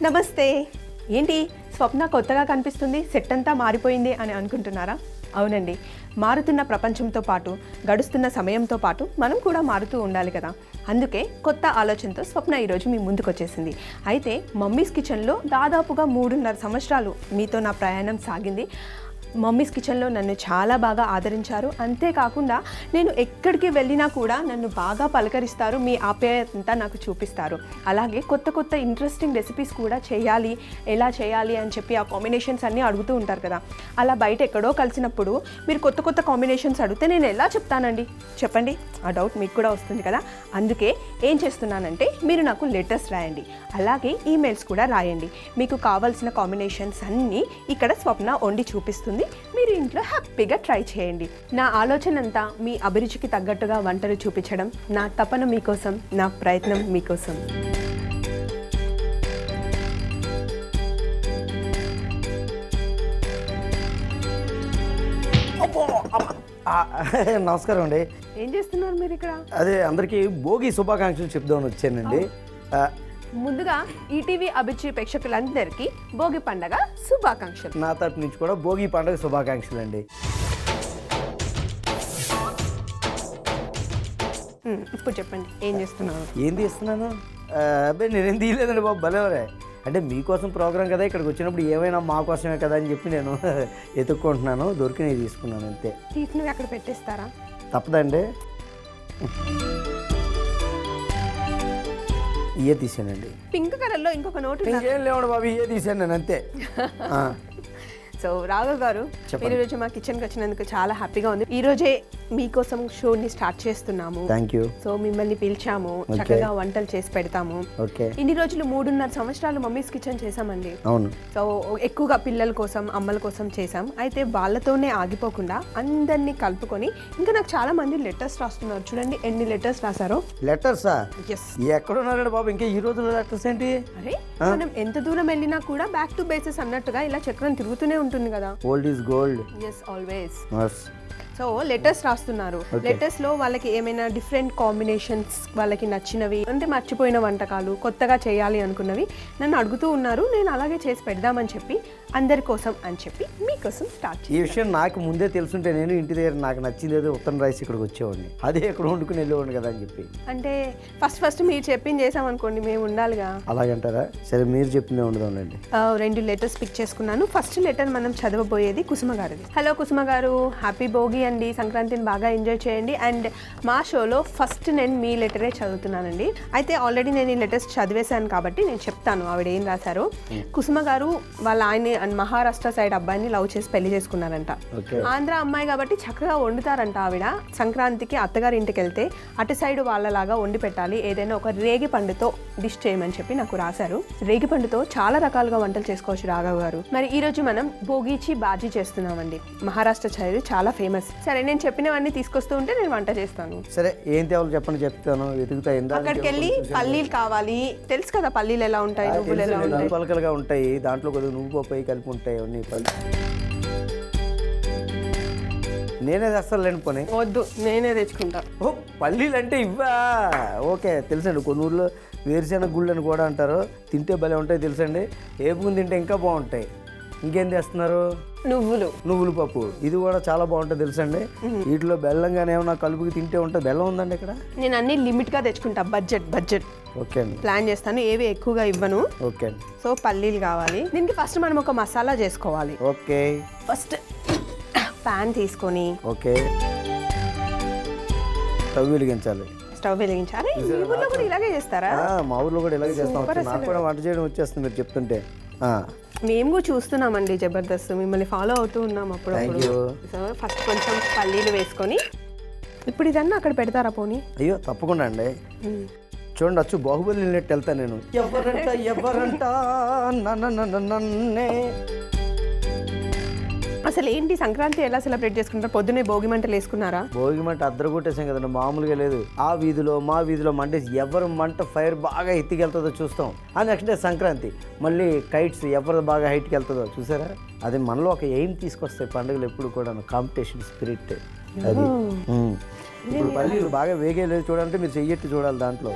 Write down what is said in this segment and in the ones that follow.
నమస్తే. ఏంటి స్వప్న కొత్తగా కనిపిస్తుంది, సెట్ అంతా మారిపోయింది అని అనుకుంటున్నారా? అవునండి, మారుతున్న ప్రపంచంతో పాటు గడుస్తున్న సమయంతో పాటు మనం కూడా మారుతూ ఉండాలి కదా. అందుకే కొత్త ఆలోచనతో స్వప్న ఈరోజు మీ ముందుకు వచ్చేసింది. అయితే మమ్మీస్ కిచెన్లో దాదాపుగా 3.5 సంవత్సరాలు మీతో నా ప్రయాణం సాగింది. మమ్మీస్ కిచెన్లో నన్ను చాలా బాగా ఆదరించారు. అంతేకాకుండా నేను ఎక్కడికి వెళ్ళినా కూడా నన్ను బాగా పలకరిస్తారు, మీ ఆప్యాయత నాకు చూపిస్తారు. అలాగే కొత్త కొత్త ఇంట్రెస్టింగ్ రెసిపీస్ కూడా చేయాలి, ఎలా చేయాలి అని చెప్పి ఆ కాంబినేషన్స్ అన్నీ అడుగుతూ ఉంటారు కదా. అలా బయట ఎక్కడో కలిసినప్పుడు మీరు కొత్త కొత్త కాంబినేషన్స్ అడిగితే నేను ఎలా చెప్తానండి? చెప్పండి, ఆ డౌట్ మీకు కూడా వస్తుంది కదా. అందుకే ఏం చేస్తున్నానంటే మీరు నాకు లెటర్స్ రాయండి, అలాగే ఈమెయిల్స్ కూడా రాయండి. మీకు కావాల్సిన కాంబినేషన్స్ అన్నీ ఇక్కడ స్వప్న వండి చూపిస్తుంది. మీరు ఇంట్లో హ్యాపీగా ట్రై చేయండి. నా ఆలోచన అంతా మీ అభిరుచికి తగ్గట్టుగా వంటలు చూపించడం నా తపన మీకోసం, నా ప్రయత్నం మీకోసం. నమస్కారం అండి. ఏం చేస్తున్నారు మీరు ఇక్కడ? అదే అందరికీ భోగి శుభాకాంక్షలు చెప్దామని వచ్చానండి. ముందుగా ఈటీవీ అభిరుచి ప్రేక్షకులందరికీ భోగి పండగ శుభాకాంక్షలు. నా తరపు నుంచి కూడా భోగి పండుగ శుభాకాంక్షలు అండి. ఇప్పుడు చెప్పండి, ఏం చేస్తున్నారు? ఏం తీస్తున్నాను? అబ్బాయి నేనేం తీయలేదండి బాబు, భలేవరే. అంటే మీకోసం ప్రోగ్రాం కదా, ఇక్కడికి వచ్చినప్పుడు ఏమైనా మా కోసమే కదా అని చెప్పి నేను ఎత్తుక్కుంటున్నాను. దొరికినవి తీసుకున్నాను అంతే. తీసినవి అక్కడ పెట్టేస్తారా? తప్పదండి. ఇయే తీసానండి. పింక్ కలర్లో ఇంకొక నోటు ఇంకేం లేవండి బాబు, ఇయే తీసాను నేను అంతే. సో రాఘవ్ గారు, మీరు ఈరోజు మా కిచెన్కి వచ్చినందుకు చాలా హ్యాపీగా ఉంది. ఈ రోజే మీకోసం షోని స్టార్ట్ చేస్తున్నాము. Thank you. సో మిమ్మల్ని పిలిచాము, చక్కగా వంటలు చేసి పెడతాము. ఇన్ని రోజులు 3.5 సంవత్సరాలు మమ్మీస్ కిచెన్ చేసామండి. అవును. సో ఎక్కువగా పిల్లల కోసం, అమ్మల కోసం చేసాం. అయితే వాళ్ళతోనే ఆగిపోకుండా అందరినీ కలుపుకొని ఇంకా నాకు చాలా మంది లెటర్స్ రాస్తున్నారు. చూడండి ఎన్ని లెటర్స్ రాశారో. లెటర్సా? ఎస్. ఎక్కడున్నారండి బాబు ఇంకా ఈ రోజుల్లో లెటర్స్ ఏంటి? అరే మనం ఎంత దూరం వెళ్ళినా కూడా బ్యాక్ టు బేసిస్ అన్నట్టుగా ఇలా చక్రం తిరుగుతూనే ఉంటుంది కదా. Old is gold. Yes, always. So letters రాస్తున్నారు. లెటర్స్ లో వాళ్ళకి ఏమైనా డిఫరెంట్ కాంబినేషన్స్, వాళ్ళకి నచ్చినవి, అంటే మర్చిపోయిన వంటకాలు, కొత్తగా చేయాలి అనుకున్నవి నన్ను అడుగుతూ ఉన్నారు. నేను అలాగే చేసి పెడదామని చెప్పి అందరి కోసం అని చెప్పి మీకోసం స్టార్ట్ చేశాను. ఈ విషయం నాకు ముందే తెలుసుంటే నేను ఇంటి దగ్గర నాకు నచ్చింది ఏదో ఉత్తరం రాసి ఇక్కడికి వచ్చేవాడిని, అదే ఇక్కడ వండుకుని వెళ్ళేవాడిని కదా అని చెప్పి. అంటే ఫస్ట్ మీరు చెప్పింది చేసామనుకోండి, మేము ఉండాలిగా. అలాగంటారా? సరే, మీరు చెప్పిందే ఉండదాండి. 2 లెటర్స్ పిక్ చేసుకున్నాను. ఫస్ట్ లెటర్ మనం చదవబోయేది కుసుమ గారిది. హలో కుసుమ గారు, హ్యాపీ భోగి అండి, సంక్రాంతిని బాగా ఎంజాయ్ చేయండి. అండ్ మా షోలో ఫస్ట్ నేను మీ లెటరే చదువుతున్నానండి. అయితే ఆల్రెడీ నేను ఈ లెటర్స్ చదివేశాను కాబట్టి నేను చెప్తాను ఆవిడ ఏం రాశారో. కుసుమ గారు వాళ్ళ ఆయన మహారాష్ట్ర సైడ్ అబ్బాయిని లవ్ చేసి పెళ్లి చేసుకున్నారంట. ఆంధ్ర అమ్మాయి కాబట్టి చక్కగా వండుతారంట ఆవిడ. సంక్రాంతికి అత్తగారి ఇంటికి వెళ్తే అటు సైడ్ వాళ్ళలాగా వండి పెట్టాలి, ఏదైనా ఒక రేగి పండుతో డిష్ చేయమని చెప్పి నాకు రాశారు. రేగి పండుతో చాలా రకాలుగా వంటలు చేసుకోవచ్చు రాఘవ్ గారు. మరి ఈ రోజు మనం భోగిచి బాజీ చేస్తున్నామండి. మహారాష్ట్ర సైడ్ చాలా ఫేమస్. సరే, నేను చెప్పినవన్నీ తీసుకొస్తూ ఉంటే నేను వంట చేస్తాను. సరే, ఏం తేవాలి చెప్పండి, చెప్తాను. వెతుకుతా. అక్కడికి వెళ్ళి పల్లీలు కావాలి, తెలుసు కదా పల్లీలు ఎలా ఉంటాయి, నువ్వులు ఎలా ఉంటాయి. పలకలుగా ఉంటాయి, దాంట్లో కొద్దిగా నువ్వు పప్పు కలిపి ఉంటాయి అన్ని. నేనే తెస్తాను లేని పోనీ. వద్దు, నేనే తెచ్చుకుంటా. ఓ, పల్లీలు అంటే ఇవ్వా? ఓకే, తెలుసండి. కొన్ని ఊర్లో వేరుశెనగ గుళ్ళు అని కూడా అంటారు, తింటే భలే ఉంటాయి తెలుసండి. ఏపుకుని తింటే ఇంకా బాగుంటాయి. ఇంకేం చేస్తున్నారు? నువ్వులు పప్పు, ఇది కూడా చాలా బాగుంటుంది తెలుసండి. వీటిలో బెల్లంగానే ఏమన్నా కలుపుకి తింటే ఉంటుంది. బెల్లం ఉందండి ఇక్కడ? నేను అన్ని లిమిట్ గా తెచ్చుకుంటా, బడ్జెట్. ఓకే అండి, ప్లాన్ చేస్తాను, ఏవి ఎక్కువగా ఇవ్వను. ఓకే అండి. సో పల్లీలు కావాలి. దీనికి ఫస్ట్ మనం ఒక మసాలా చేసుకోవాలి. ఓకే. ఫస్ట్ ప్యాన్ తీసుకొని, ఓకే, స్టవ్ వెలిగించాలి. మీ ఊర్లో కూడా ఇలాగే చేస్తారా? మా ఊర్లో కూడా ఇలాగే చేస్తాం. నాకు కూడా వంట చేయడం వచ్చేస్తుంది మీరు చెప్తుంటే. మేము కూడా చూస్తున్నామండి జబర్దస్త్, మిమ్మల్ని ఫాలో అవుతూ ఉన్నాం అప్పుడప్పుడు. సో ఫస్ట్ కొంచెం పల్లీలు వేసుకొని, ఇప్పుడు ఇదన్నా అక్కడ పెడతారా పోనీ? అయ్యో తప్పకుండా అండి. చూడండి, అచ్చు బాహుబలి వెళ్ళినట్టు వెళ్తాను నేను. ఎవరంట నన్నే. అసలు ఏంటి సంక్రాంతి ఎలా సెలబ్రేట్ చేసుకుంటారు? పొద్దున్నే భోగి మంటలు వేసుకున్నారా? భోగి మంట అద్దరు కొట్టేసాం కదండి, మామూలుగా లేదు. ఆ వీధిలో మా వీధిలో మంటే ఎవరు మంట ఫైర్ బాగా ఎత్తికెళ్తుందో చూస్తాం. ఆ నెక్స్ట్ డే సంక్రాంతి మళ్ళీ కైట్స్ ఎవరు బాగా హైట్కి వెళ్తుందో చూసారా. అది మనలో ఒక ఎయిమ్ తీసుకొస్తాయి పండుగలు ఎప్పుడు కూడా, కాంపిటీషన్ స్పిరిట్ అది. ఇప్పుడు పల్లీలు బాగా వేగేలేదు చూడాలంటే మీరు చెయ్యట్టు చూడాలి దాంట్లో.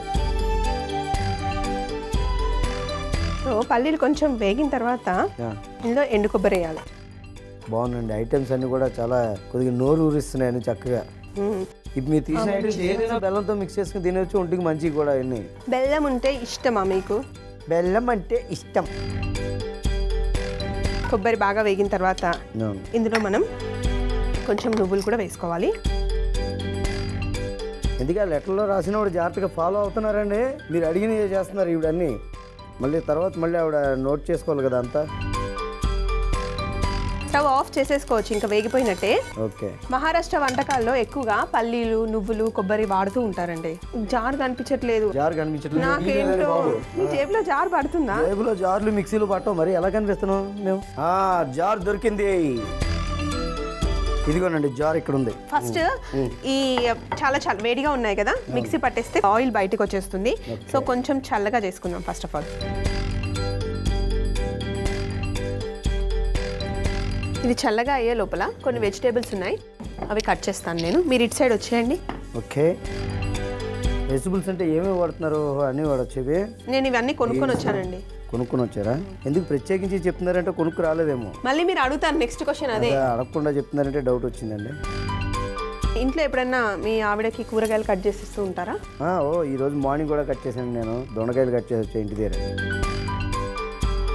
సో పల్లీలు కొంచెం వేగిన తర్వాత ఇందులో ఎండు కొబ్బరి వేయాలి. బాగుందండి. ఐటమ్స్ అన్నీ కూడా చాలా కొద్దిగా నోరు ఊరిస్తున్నాయని చక్కగా. ఇప్పుడు మీరు తీసిన ఐటమ్స్ ఏదైనా బెల్లంతో మిక్స్ చేసుకుని తినవచ్చు, ఒంటికి మంచిగా కూడా అన్నీ. బెల్లం ఉంటే ఇష్టమా మీకు? బెల్లం అంటే ఇష్టం. కొబ్బరి బాగా వేగిన తర్వాత ఇందులో మనం కొంచెం నువ్వులు కూడా వేసుకోవాలి. ఎందుకంటే లెటర్లో రాసినప్పుడు జాగ్రత్తగా ఫాలో అవుతున్నారండి. మీరు అడిగినవి చేస్తున్నారు ఇవన్నీ. మళ్ళీ తర్వాత మళ్ళీ ఆవిడ నోట్ చేసుకోవాలి కదా అంతా. స్టవ్ ఆఫ్ చేసేసుకోవచ్చు, ఇంకా వేగిపోయినట్టే. ఓకే. మహారాష్ట్ర వంటకాల్లో ఎక్కువగా పల్లీలు, నువ్వులు, కొబ్బరి వాడుతూ ఉంటారండి. జార్ కనిపించట్లేదు. జార్ కనిపించట్లేదు. నాకేంటో మీ జేబులో జార్ పడుతుందా? జేబులో జార్లు మిక్సీలు పట్టవు, మరి ఎలా కనిపిస్తున్నాం మేము? జార్ దొరికింది. ఇదిగోనండి జార్ ఇక్కడ ఉంది. ఫస్ట్ ఈ చాలా వేడిగా ఉన్నాయి కదా, మిక్సీ పట్టేస్తే ఆయిల్ బయటకు వచ్చేస్తుంది. సో కొంచెం చల్లగా చేసుకుందాం ఫస్ట్ ఆఫ్ ఆల్. ఇది చల్లగా అయ్యే లోపల కొన్ని వెజిటేబుల్స్ ఉన్నాయి, అవి కట్ చేస్తాను నేను. మీరు ఇటు సైడ్ వచ్చేయండి. ఓకే. వెజిటబుల్స్ అంటే ఏమేమి వాడుతున్నారు? అన్నీ వాడొచ్చేవి. నేను ఇవన్నీ కొనుక్కొని వచ్చానండి. కొనుక్కొని వచ్చారా? ఎందుకు ప్రత్యేకించి చెప్తున్నారంటే కొనుక్కు రాలేదేమో. మళ్ళీ మీరు అడుగుతారు నెక్స్ట్ క్వశ్చన్ అదే. అడగకుండా చెప్తున్నారంటే డౌట్ వచ్చిందండి. ఇంట్లో ఎప్పుడన్నా మీ ఆవిడకి కూరగాయలు కట్ చేసిస్తూ ఉంటారా? ఈరోజు మార్నింగ్ కూడా కట్ చేశాను నేను. దొండకాయలు కట్ చేసి వచ్చా ఇంటి దగ్గర.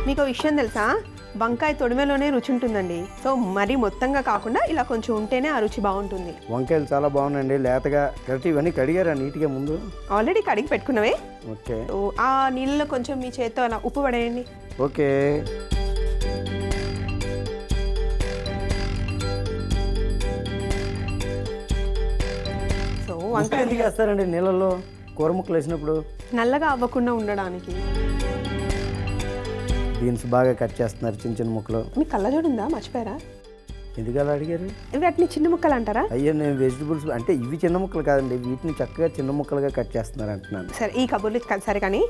మీకు విషయం తెలుసా, వంకాయ తొడిమెలోనే రుచి ఉంటుందండి. సో మరీ మొత్తంగా కాకుండా ఇలా కొంచెం ఉంటేనే ఆ రుచి బాగుంటుంది. వంకాయలు చాలా బాగున్నాయండి, లేతగా. కరెక్ట్. ఇవన్నీ కడిగారా నీట్గా ముందు? ఆల్రెడీ కడిగి పెట్టుకున్నవే. ఓకే. ఆ నీళ్ళలో కొంచెం మీ చేత్తో అలా ఉప్పు పడేయండి. ఓకే. సో వంకాయ ఎందుకు వేస్తారండి నీళ్ళలో కూర ముక్కలు వేసినప్పుడు? నల్లగా అవ్వకుండా ఉండడానికి. బీన్స్ బాగా కట్ చేస్తున్నారు చిన్న చిన్న ముక్కలు. మీ కళ్ళజోడు ఉందా? మర్చిపోయారా? ఎందుకు అలా అడిగారు? వాటిని చిన్న ముక్కలు అంటారా? అయ్యో, నేను వెజిటబుల్స్ అంటే ఇవి చిన్న ముక్కలు కాదండి, వీటిని చక్కగా చిన్న ముక్కలుగా కట్ చేస్తున్నారు అంటున్నాను. సరే, ఈ కబుర్లు సరే కానీ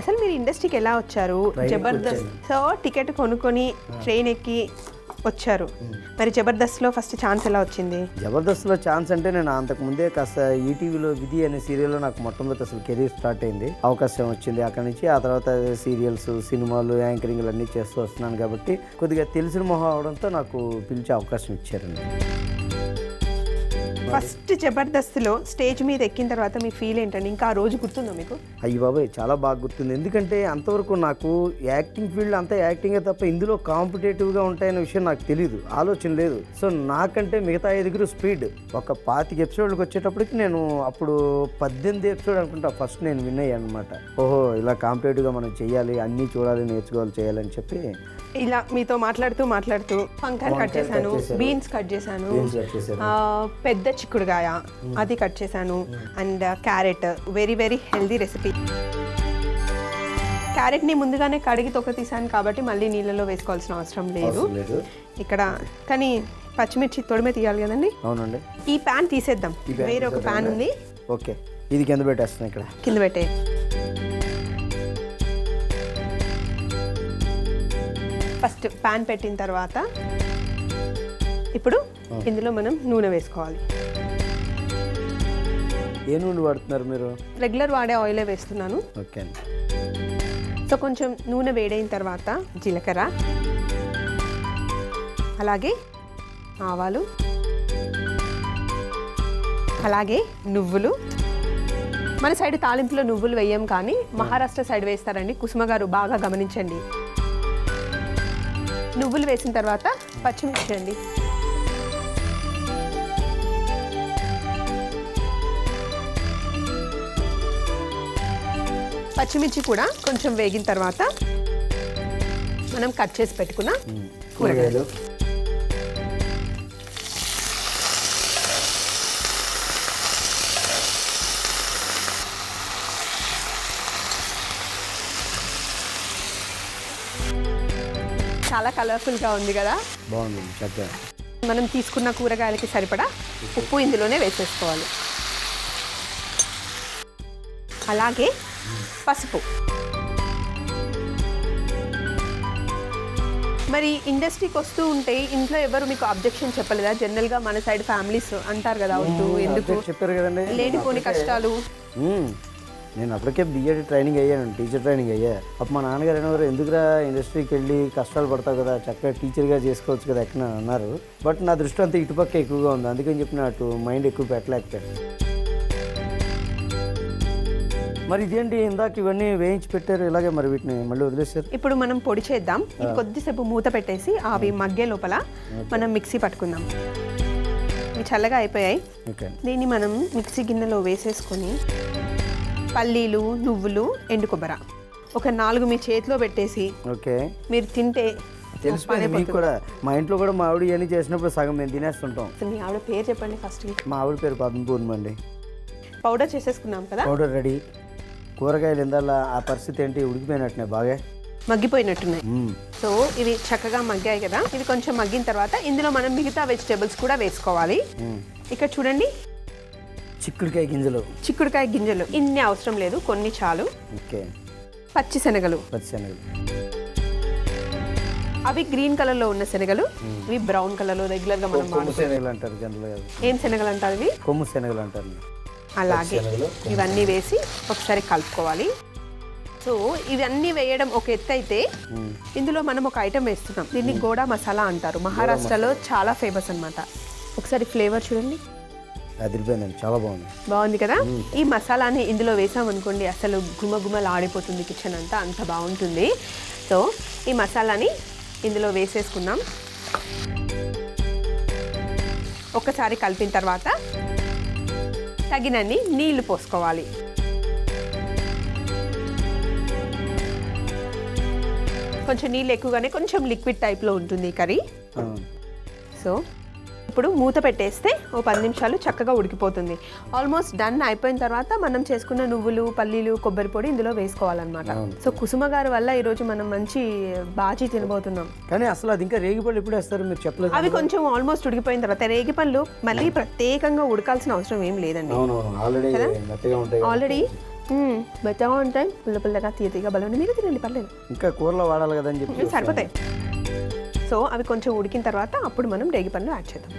అసలు మీరు ఇండస్ట్రీకి ఎలా వచ్చారు? జబర్దస్త్ సో టికెట్ కొనుక్కొని ట్రైన్ ఎక్కి వచ్చారు. మరి జబర్దస్త్లో ఫస్ట్ ఛాన్స్ ఎలా వచ్చింది? జబర్దస్త్లో ఛాన్స్ అంటే నేను అంతకుముందే కాస్త ఈటీవీలో విధి అనే సీరియల్లో నాకు మొట్టమొదటి అసలు కెరీర్ స్టార్ట్ అయింది. అవకాశం వచ్చింది అక్కడి నుంచి. ఆ తర్వాత సీరియల్స్, సినిమాలు, యాంకరింగ్లు అన్నీ చేస్తూ వస్తున్నాను కాబట్టి కొద్దిగా తెలిసిన మొహం అవడంతో నాకు పిలిచే అవకాశం ఇచ్చారండి. ఫస్ట్ జబర్దస్త్లో స్టేజ్ మీద ఎక్కిన తర్వాత మీ ఫీల్ ఏంటండి? ఇంకా ఆ రోజు గుర్తుందా మీకు? అయ్యి బాబాయ్, చాలా బాగా గుర్తుంది. ఎందుకంటే అంతవరకు నాకు యాక్టింగ్ ఫీల్డ్ అంతా యాక్టింగే తప్ప ఇందులో కాంపిటేటివ్గా ఉంటాయనే విషయం నాకు తెలియదు, ఆలోచన లేదు. సో నాకంటే మిగతా 5 స్పీడ్. ఒక 25 ఎపిసోడ్లకు వచ్చేటప్పటికి నేను అప్పుడు 18 ఎపిసోడ్ అనుకుంటా ఫస్ట్ నేను విన్ అయ్యాను అనమాట. ఓహో, ఇలా కాంపిటేటివ్గా మనం చేయాలి, అన్నీ చూడాలి, నేర్చుకోవాలి, చేయాలని చెప్పి ఇలా మీతో మాట్లాడుతూ వంకాయలు కట్ చేశాను, బీన్స్ కట్ చేశాను, పెద్ద చిక్కుడుగాయ అది కట్ చేశాను, and carrot. Very very healthy recipe. క్యారెట్ని ముందుగానే కడిగి తొక్క తీసాను కాబట్టి మళ్ళీ నీళ్ళలో వేసుకోవాల్సిన అవసరం లేదు ఇక్కడ. కానీ పచ్చిమిర్చి తొడిమే తీయాలి కదండి. అవునండి. ఈ ప్యాన్ తీసేద్దాం, వేరే ఒక ప్యాన్ ఉంది. ఓకే, ఇది కింద పెట్టేస్తాను. ఇక్కడ కింద పెట్టే. ఫస్ట్ ప్యాన్ పెట్టిన తర్వాత ఇప్పుడు ఇందులో మనం నూనె వేసుకోవాలి. ఏ నూనె వాడుతున్నారు మీరు? రెగ్యులర్ వాడే ఆయిలే వేస్తున్నాను. ఓకే. సో కొంచెం నూనె వేడైన తర్వాత జీలకర్ర, అలాగే ఆవాలు, అలాగే నువ్వులు. మన సైడ్ తాలింపులో నువ్వులు వేయం, కానీ మహారాష్ట్ర సైడ్ వేస్తారండి. కుసుమ గారు బాగా గమనించండి. నువ్వులు వేసిన తర్వాత పచ్చిమిర్చి అండి. పచ్చిమిర్చి కూడా కొంచెం వేగిన తర్వాత మనం కట్ చేసి పెట్టుకున్న కూరగాయలు. చాలా కలర్ఫుల్గా ఉంది కదా? బాగుంది, చక్కగా. మనం తీసుకున్న కూరగాయలకి సరిపడా ఉప్పు ఇందులోనే వేసేసుకోవాలి. అలాగే పసుపు. మరి ఇండస్ట్రీకి వస్తూ ఉంటే ఇంట్లో ఎవరు మీకు అబ్జెక్షన్ చెప్పలేదా? జనరల్గా మన సైడ్ ఫ్యామిలీస్ అంటారు కదా, వద్దు, ఎందుకు చెప్పారు కదండి, లేనిపోని కష్టాలు. నేను అప్పటికే బిఎడ్ ట్రైనింగ్ అయ్యాను, టీచర్ ట్రైనింగ్ అయ్యా. అప్పుడు మా నాన్నగారు అనేవారు, ఎందుకురా ఇండస్ట్రీకి వెళ్ళి కష్టాలు పడతావు కదా, చక్కగా టీచర్గా చేసుకోవచ్చు కదా ఎక్కడ అన్నారు. బట్ నా దృష్టి అంతా ఇటుపక్క ఎక్కువగా ఉంది, అందుకని చెప్పి నా అటు మైండ్ ఎక్కువ పెట్టలేకపోయాను. మరి ఇదేంటి ఇందాక ఇవన్నీ వేయించి పెట్టారు ఇలాగే, మరి వీటిని మళ్ళీ వదిలేసారు? ఇప్పుడు మనం పొడి చేద్దాం. ఇది కొద్దిసేపు మూత పెట్టేసి అవి మగ్గే లోపల మనం మిక్సీ పట్టుకుందాం. ఇవి చల్లగా అయిపోయాయి. ఓకే, దీన్ని మనం మిక్సీ గిన్నెలో వేసేసుకొని పల్లీలు, నువ్వులు, ఎండు కొబ్బరి ఒక 4 మీ చేతిలో పెట్టేసి ఓకే, మీరు తింటే తెలిసిపోయింది మీకు కూడా. మా ఇంట్లో కూడా మా ఆవిడ ఇవన్నీ చేసినప్పుడు సగం మేము తినేస్తుంటాం. మీ ఆవిడ పేరు చెప్పండి ఫస్ట్. మా ఆవిడ పేరు పద్మపూర్ణం అండి. పౌడర్ చేసేసుకున్నాం కదా, పౌడర్ రెడీ. కూరగాయలు ఇందాల ఆ పరిస్థితి ఏంటి, ఉడికిపోయినట్టునే బాగా మగ్గిపోయినట్టున్నాయి. సో ఇవి చక్కగా మగ్గాయి కదా, ఇది కొంచెం మగ్గిన తర్వాత ఇందులో మనం మిగతా వెజిటేబుల్స్ కూడా వేసుకోవాలి. ఇక్కడ చూడండి, చిక్కుడుకాయ గింజలు. చిక్కుడుకాయ గింజలు ఇన్ని అవసరం లేదు, కొన్ని చాలు. ఓకే, పచ్చి శనగలు. పచ్చిశనగలు అవి గ్రీన్ కలర్ లో ఉన్న శనగలు, ఇవి బ్రౌన్ కలర్ లో రెగ్యులర్ గా మనం కొమ్ము శనగలు అంటారు జనరల్గా. ఏం శనగలు అంటారు ఇవి? కొమ్ము శనగలు అంటారు. అలాగే ఇవన్నీ వేసి ఒకసారి కలుపుకోవాలి. సో ఇవన్నీ వేయడం ఒక ఎత్తు అయితే, ఇందులో మనం ఒక ఐటెం వేస్తున్నాం, దీన్ని గోడా మసాలా అంటారు. మహారాష్ట్రలో చాలా ఫేమస్ అన్నమాట. ఒకసారి ఫ్లేవర్ చూడండి, అదిరిపోయిందండి, చాలా బాగుంది. బాగుంది కదా. ఈ మసాలాని ఇందులో వేసామనుకోండి, అసలు గుమగుమలు ఆడిపోతుంది కిచెన్ అంతా, అంత బాగుంటుంది. సో ఈ మసాలాని ఇందులో వేసేసుకున్నాం. ఒక్కసారి కలిపిన తర్వాత తగినన్ని నీళ్లు పోసుకోవాలి. కొంచెం నీళ్ళు ఎక్కువగానే, కొంచెం లిక్విడ్ టైప్లో ఉంటుంది ఈ కర్రీ. సో ఇప్పుడు మూత పెట్టేస్తే ఓ 10 నిమిషాలు చక్కగా ఉడికిపోతుంది. ఆల్మోస్ట్ డన్ అయిపోయిన తర్వాత మనం చేసుకున్న నువ్వులు, పల్లీలు, కొబ్బరి పొడి ఇందులో వేసుకోవాలన్నమాట. సో కుసుమ గారి వల్ల ఈరోజు మనం మంచి బాజీ తినబోతున్నాం. కానీ అసలు అది ఇంకా రేగిపళ్ళు ఎప్పుడు వేస్తారు మీరు చెప్పలేదు? అవి కొంచెం ఆల్మోస్ట్ ఉడికిపోయిన తర్వాత, రేగిపళ్ళు మళ్ళీ ప్రత్యేకంగా ఉడకాల్సిన అవసరం ఏం లేదండి. ఆల్రెడీ మెత్తగా ఉంటాయి, పుల్ల పుల్లగా తీయగా బలం. మీరు తినండి, పర్లేదు. ఇంకా కూరలో వాడాలి కదని చెప్పి సరిపోతాయి. సో అవి కొంచెం ఉడికిన తర్వాత అప్పుడు మనం రేగిపళ్ళు యాడ్ చేద్దాం.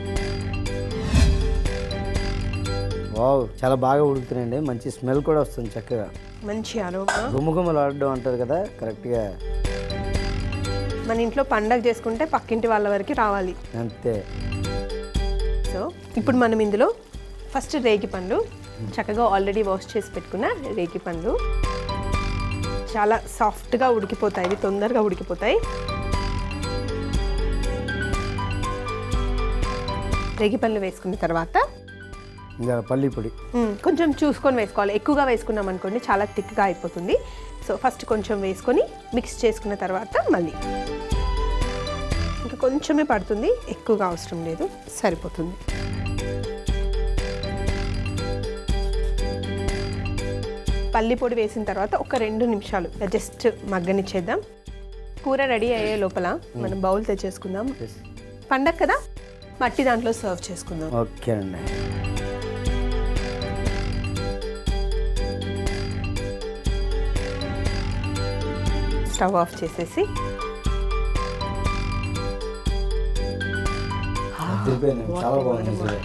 వావ్, చాలా బాగా ఉడుకుతున్నాయండి, మంచి స్మెల్ కూడా వస్తుంది చక్కగా. మంచి అరోమా, గుమ్మగుమ్మలు ఆడడం అంటారు కదా, కరెక్ట్గా మన ఇంట్లో పండగ చేసుకుంటే పక్కింటి వాళ్ళ వరకు రావాలి అంతే. సో ఇప్పుడు మనం ఇందులో ఫస్ట్ రేగిపండ్లు, చక్కగా ఆల్రెడీ వాష్ చేసి పెట్టుకున్న రేగిపండ్లు చాలా సాఫ్ట్గా ఉడికిపోతాయి, ఇవి తొందరగా ఉడికిపోతాయి. రేగిపండ్లు వేసుకున్న తర్వాత ఇంకా పల్లి పొడి కొంచెం చూసుకొని వేసుకోవాలి. ఎక్కువగా వేసుకున్నాం అనుకోండి చాలా థిక్గా అయిపోతుంది. సో ఫస్ట్ కొంచెం వేసుకొని మిక్స్ చేసుకున్న తర్వాత మళ్ళీ ఇంకా కొంచెమే పడుతుంది, ఎక్కువగా అవసరం లేదు, సరిపోతుంది. పల్లి పొడి వేసిన తర్వాత ఒక 2 నిమిషాలు జస్ట్ మగ్గనిచ్చేద్దాం. కూర రెడీ అయ్యే లోపల మనం బౌల్ తెచ్చేసుకుందాం. పండగ కదా, మట్టి దాంట్లో సర్వ్ చేసుకుందాం. ఓకే అండి. స్టవ్ ఆఫ్ చేసేసి చాలా బాగుంది.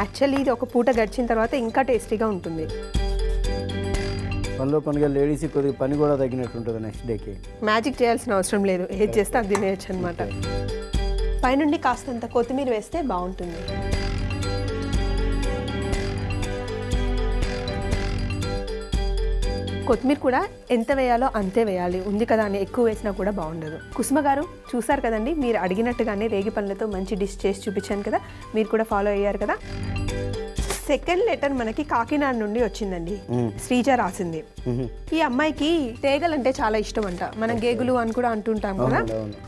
యాక్చువల్లీ ఇది ఒక పూట గడిచిన తర్వాత ఇంకా టేస్టీగా ఉంటుంది. పనిలో పనిగా లేడీస్ కొద్దిగా పని కూడా తగ్గినట్టు ఉంటుంది నెక్స్ట్ డేకి. మ్యాజిక్ చేయాల్సిన అవసరం లేదు, ఏది చేస్తే అది తినేయచ్చు అనమాట. పైనుండి కాస్తంత కొత్తిమీర వేస్తే బాగుంటుంది. కొత్తిమీర కూడా ఎంత వేయాలో అంతే వేయాలి, ఉంది కదా అని ఎక్కువ వేసినా కూడా బాగుండదు. కుసుమ గారు చూసారు కదండి, మీరు అడిగినట్టుగానే రేగిపళ్ళతో మంచి డిష్ చేసి చూపించాను కదా, మీరు కూడా ఫాలో అయ్యారు కదా. సెకండ్ లెటర్ మనకి కాకినాడ నుండి వచ్చిందండి, శ్రీజ రాసింది. ఈ అమ్మాయికి తేగలంటే చాలా ఇష్టం అంట. మనం గేగులు అని కూడా అంటుంటాం కదా,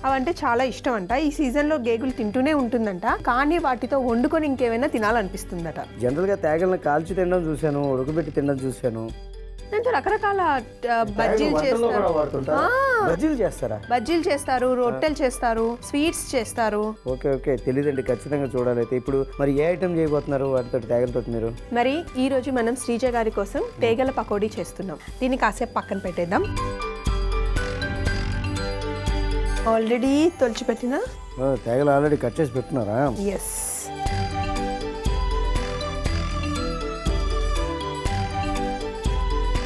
అవంటే చాలా ఇష్టం అంట. ఈ సీజన్ లో గేగులు తింటూనే ఉంటుందంట, కానీ వాటితో వండుకొని ఇంకేమైనా తినాలనిపిస్తుందట. జనరల్ గా తేగలను కాల్చి తినడం చూశాను, ఉడకబెట్టి తినడం చూశాను, దాంతో రకరకాల బజ్జీలు వంటల్లో కూడా చేస్తారు, వాడుతుంటారా? బజ్జీలు చేస్తారా? బజ్జీలు చేస్తారు, రొట్టెలు చేస్తారు, స్వీట్స్ చేస్తారు. ఓకే ఓకే, తెలియదండి, ఖచ్చితంగా చూడాలి. అయితే ఇప్పుడు మరి ఏ ఐటమ్ చేయబోతున్నారు వాటితో తేగలతో మీరు? మరి ఈ రోజు మనం శ్రీజ గారి కోసం తేగల పకోడీ చేస్తున్నాం. దీన్ని కాసేపు పక్కన పెట్టేద్దాం. ఆల్రెడీ తొలిచిపెట్టిన తేగలు ఆల్రెడీ కట్ చేసి పెట్టున్నారా? ఎస్.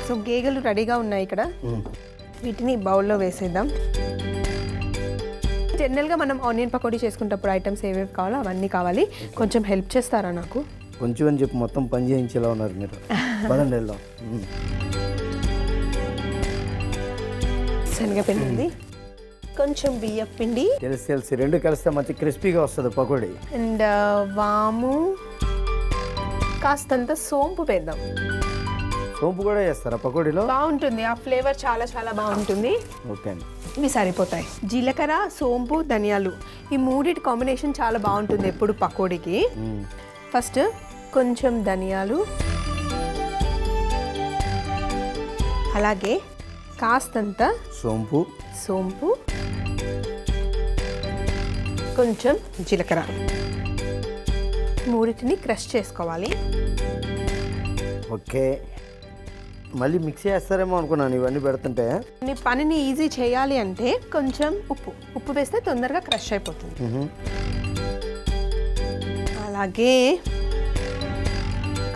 సో గేగలు రెడీగా ఉన్నాయి ఇక్కడ. వీటిని బౌల్లో వేసేద్దాం. జనరల్గా మనం ఆనియన్ పకోడీ చేసుకునేటప్పుడు ఐటమ్స్ ఏవేవి కావాలో అవన్నీ కావాలి. కొంచెం హెల్ప్ చేస్తారా నాకు? కొంచెం అని చెప్పి మొత్తం పని చేయించేలా ఉన్నారు మీరు. పదండి వెళ్దాం. శనగపిండి ఉంది, కొంచెం బియ్యం పిండి, తెలిసి తెలిసి రెండు కలిస్తే మంచి క్రిస్పీగా వస్తుంది పకోడీ. అండ్ వాము, కాస్తంత సోంపు వేద్దాం. సోంపు కూడా చేస్తారా పకోడీలో? బాగుంటుంది, ఆ ఫ్లేవర్ చాలా చాలా బాగుంటుంది. ఓకే అండి, ఇవి సరిపోతాయి. జీలకర్ర, సోంపు, ధనియాలు, ఈ మూడిటి కాంబినేషన్ చాలా బాగుంటుంది ఎప్పుడు పకోడీకి. ఫస్ట్ కొంచెం ధనియాలు, అలాగే కాస్తంత సోంపు, కొంచెం జీలకర్ర, మూడిటిని క్రష్ చేసుకోవాలి. ఓకే, మళ్ళీ మిక్స్ చేస్తారేమో అనుకున్నాను ఇవన్నీ పెడుతుంటే. మీ పనిని ఈజీ చేయాలి అంటే కొంచెం ఉప్పు వేస్తే తొందరగా క్రష్ అయిపోతుంది. అలాగే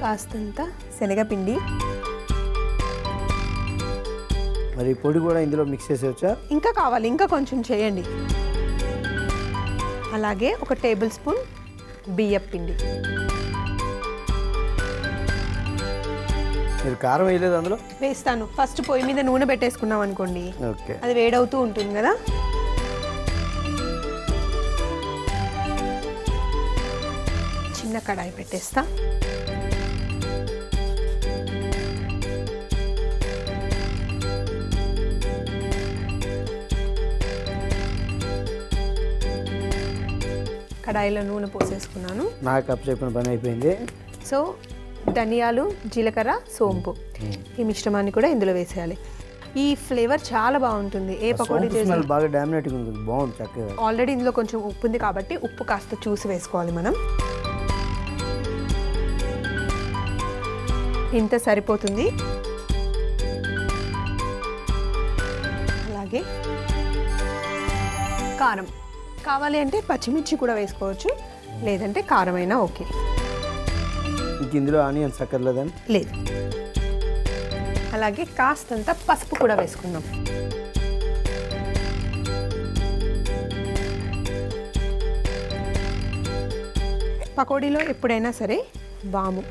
కాస్తంత శనగపిండి, మరి పొడి కూడా ఇందులో మిక్స్ చేసేవచ్చా? ఇంకా కావాలి, ఇంకా కొంచెం చేయండి. అలాగే 1 టేబుల్ స్పూన్ బియ్యం పిండి. మీరు కారం వేయలేదు అందులో? వేస్తాను. ఫస్ట్ పొయ్యి మీద నూనె పెట్టేసుకున్నాం అనుకోండి, ఓకే, అది వేడవుతూ ఉంటుంది కదా. చిన్న కడాయి పెట్టేస్తా. కడాయిలో నూనె పోసేసుకున్నాను. నాకు అప్పు చెప్పిన పని అయిపోయింది. సో ధనియాలు, జీలకర్ర, సోంపు ఈ మిశ్రమాన్ని కూడా ఇందులో వేసేయాలి. ఈ ఫ్లేవర్ చాలా బాగుంటుంది. ఏ పకోడీ చేసినా బాగా డామినేటింగ్ ఉంటుంది, బాగుంది చక్కగా. ఆల్రెడీ ఇందులో కొంచెం ఉప్పు ఉంది కాబట్టి ఉప్పు కాస్త చూసి వేసుకోవాలి మనం. ఇంత సరిపోతుంది. అలాగే కారం కావాలి అంటే పచ్చిమిర్చి కూడా వేసుకోవచ్చు, లేదంటే కారం అయినా ఓకే. ఇందులో ఆనియన్స్ అక్కర్లేదని? లేదు. అలాగే కాస్తంత పసుపు కూడా వేసుకుందాం. పకోడీలో ఎప్పుడైనా సరే వాము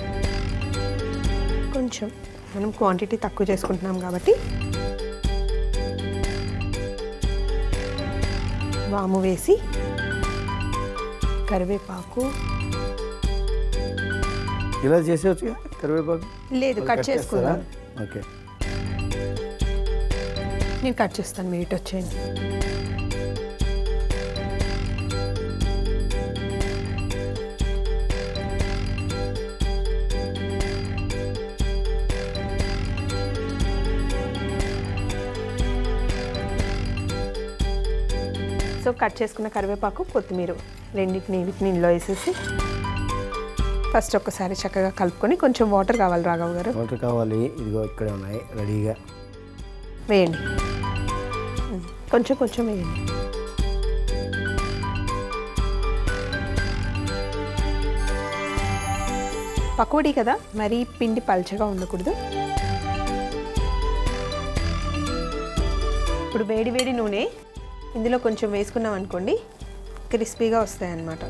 కొంచెం, మనం క్వాంటిటీ తక్కువ చేసుకుంటున్నాం కాబట్టి వాము వేసి, కరివేపాకు. ఇలా చేసేవచ్చు కరివేపాకు? లేదు, కట్ చేసుకుందాం. ఓకే, నేను కట్ చేస్తాను, మీరు ఇటు వచ్చేయండి. సో కట్ చేసుకున్న కరివేపాకు, కొత్తిమీర రెండింటిని వీటిని ఇందులో వేసేసి ఫస్ట్ ఒక్కసారి చక్కగా కలుపుకొని, కొంచెం వాటర్ కావాలి రాఘవ్ గారు. వాటర్ కావాలి, ఇదిగో ఇక్కడే ఉన్నాయి రెడీగా. వేయండి, కొంచెం కొంచెం వేయండి. పకోడీ కదా, మరీ పిండి పల్చగా ఉండకూడదు. ఇప్పుడు వేడి వేడి నూనె ఇందులో కొంచెం వేసుకున్నాం అనుకోండి, క్రిస్పీగా వస్తాయి అన్నమాట.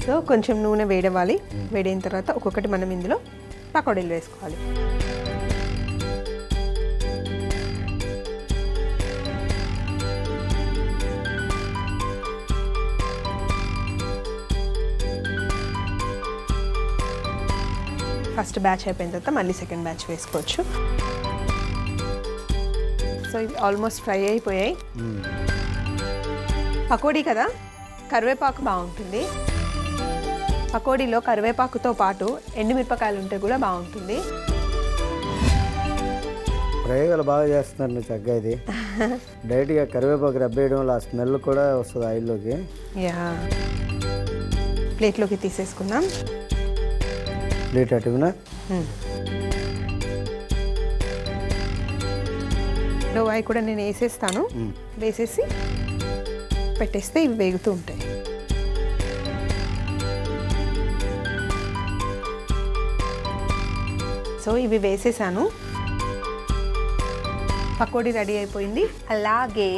సో కొంచెం నూనె వేడవాలి. వేడైన తర్వాత ఒక్కొక్కటి మనం ఇందులో పకోడీలు వేసుకోవాలి. ఫస్ట్ బ్యాచ్ అయిపోయిన తర్వాత మళ్ళీ సెకండ్ బ్యాచ్ వేసుకోవచ్చు. సో ఇవి ఆల్మోస్ట్ ఫ్రై అయిపోయాయి. పకోడీ కదా, కరివేపాకు బాగుంటుంది. పకోడీలో కరివేపాకుతో పాటు ఎండుమిరపకాయలు ఉంటే కూడా బాగుంటుంది. ప్రయోగాలు బాగా చేస్తున్నారు నువ్వు చక్కగా. ఇది డైరెక్ట్గా కరివేపాకు రబ్బేయడం వల్ల ఆ స్మెల్ కూడా వస్తుంది ఆయిల్లోకి. యా, ప్లేట్లోకి తీసేసుకుందాం. ప్లేట్ అటువినా అవి కూడా నేను వేసేస్తాను. వేసేసి పెట్టేస్తే ఇవి వేగుతూ ఉంటాయి. సో ఇవి వేసేసాను. పకోడీ రెడీ అయిపోయింది. అలాగే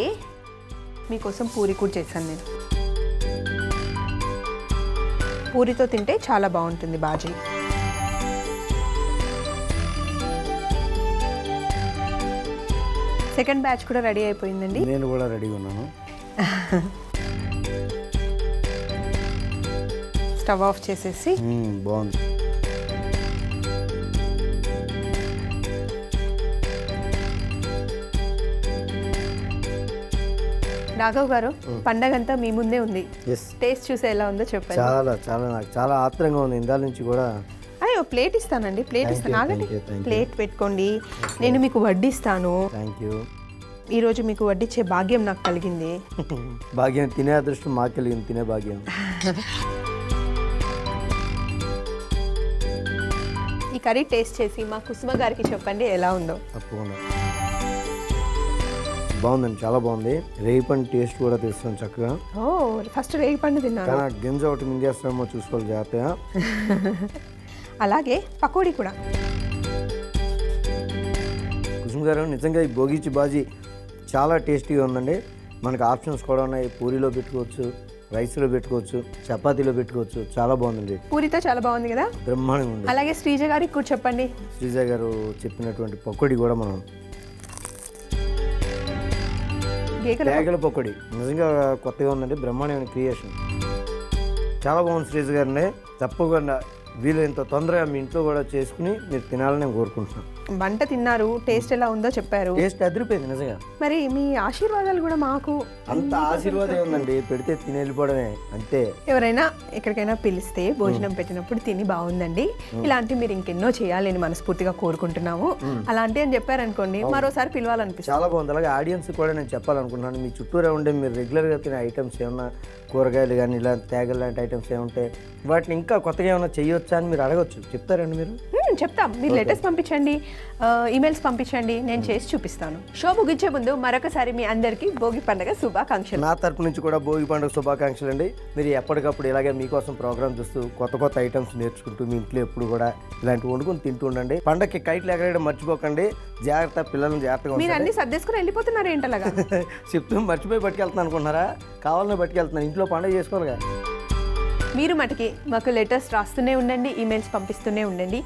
మీకోసం పూరి కూడా చేశాను నేను. పూరితో తింటే చాలా బాగుంటుంది బాజీ. సెకండ్ బ్యాచ్ కూడా రెడీ అయిపోయిందండి. నేను కూడా రెడీగా ఉన్నాను. స్టవ్ ఆఫ్ చేసేసి బాగుంది. రాఘవ్ గారు, పండగంతా మీ ముందే ఉంది. టేస్ట్ చూసే ఎలా ఉందో చెప్పండి. చాలా చాలా నాకు చాలా ఆత్రంగా ఉంది ఇందాల నుంచి కూడా. అయ్యో, ప్లేట్ ఇస్తానండి, ప్లేట్ ఇస్తాను. ఆగండి, ప్లేట్ పెట్టుకోండి, నేను మీకు వడ్డిస్తాను. Thank you. ఈరోజు మీకు వడ్డించే భాగ్యం నాకు కలిగింది. భాగ్యం తినే అదృష్టం మాకు కలిగింది, తినే భాగ్యం. ఈ కర్రీ టేస్ట్ చేసి మా కుసుమ గారికి చెప్పండి ఎలా ఉందో. తప్పకుండా బాగుందండి, చాలా బాగుంది. రేగి పండు టేస్ట్ కూడా తెస్తాను చక్కగా. ఓ, ఫస్ట్ రేగి పండు తిన్నాను. కానీ గింజ ఒకటి మింగేస్తామో చూసుకోవాలి జాగ్రత్తగా. అలాగే పకోడీ కూడా. కుసుమ గారు, నిజంగా ఈ భోగిచి బాజీ చాలా టేస్టీగా ఉందండి. మనకు ఆప్షన్స్ కూడా ఉన్నాయి. పూరీలో పెట్టుకోవచ్చు, రైస్లో పెట్టుకోవచ్చు, చపాతీలో పెట్టుకోవచ్చు. చాలా బాగుందండి. పూరితో చాలా బాగుంది కదా, బ్రహ్మాండంగా ఉంది. అలాగే శ్రీజ గారికి కూడా చెప్పండి. శ్రీజ గారు చెప్పినటువంటి పకోడీ కూడా మనం కేకల పకోడీ నిజంగా కొత్తగా ఉందండి. బ్రహ్మాండమైన క్రియేషన్, చాలా బాగుంది శ్రీజ గారిని. తప్పకుండా వీలైనంత తొందరగా మీ ఇంట్లో కూడా చేసుకుని మీరు తినాలని నేను కోరుకుంటున్నాను. వంట తిన్నారు, టేస్ట్ ఎలా ఉందో చెప్పారు. టేస్ట్ అదిరిపోయింది నిజంగా. మరి మీ ఆశీర్వాదాలు కూడా మాకు. అంత ఆశీర్వాదం ఉందండి, పెడితే తిని వెళ్ళిపోవడమే అంతే. ఎవరైనా ఎక్కడికైనా పిలిస్తే భోజనం పెట్టినప్పుడు తిని బాగుందండి, ఇలాంటివి మీరు ఇంకెన్నో చేయాలని మనస్ఫూర్తిగా కోరుకుంటున్నాము, అలాంటి అని చెప్పారనుకోండి, మరోసారి పిలవాలనిపిస్తుంది. చాలా బాగుంది. అలాగే ఆడియన్స్ కూడా నేను చెప్పాలనుకుంటున్నాను, మీ చుట్టూరా ఉండే మీరు రెగ్యులర్గా తినే ఐటమ్స్ ఏమన్నా, కూరగాయలు కానీ ఇలా తేగలు లాంటి ఐటమ్స్ ఏముంటే వాటిని ఇంకా కొత్తగా ఏమైనా చేయొచ్చా అని మీరు అడగచ్చు. చెప్తారండి మీరు? చెప్తాం. మీరు లెటర్స్ పంపించండి, ఈమెయిల్స్ పంపించండి, నేను చేసి చూపిస్తాను. షో ముగించే ముందు మరొకసారి మీ అందరికీ భోగి పండుగ శుభాకాంక్షలు. నా తరపు నుంచి కూడా భోగి పండుగ శుభాకాంక్షలు అండి. మీరు ఎప్పటికప్పుడు ఇలాగే మీకోసం ప్రోగ్రామ్ చూస్తూ కొత్త కొత్త ఐటమ్స్ నేర్చుకుంటూ మీ ఇంట్లో ఎప్పుడు కూడా ఇలాంటి వండుకొని తింటూ ఉండండి. పండగకి కైట్లు ఎగరేయడం మర్చిపోకండి. జాగ్రత్త, పిల్లలను జాగ్రత్తగా. మీరు అన్ని సర్దేసుకుని వెళ్ళిపోతున్నారు ఏంటలాగా? చెప్తూ మర్చిపోయి పట్టుకెళ్తున్నాను అనుకుంటున్నారా? కావాలని పట్టుకెళ్తున్నాను, ఇంట్లో పండుగ చేసుకోవాలిగా. మీరు మటుకి మాకు లెటర్స్ రాస్తూనే ఉండండి, ఈమెయిల్స్ పంపిస్తూనే ఉండండి.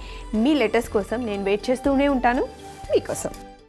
మీ లెటర్స్ కోసం నేను వెయిట్ చేస్తూనే ఉంటాను మీకోసం.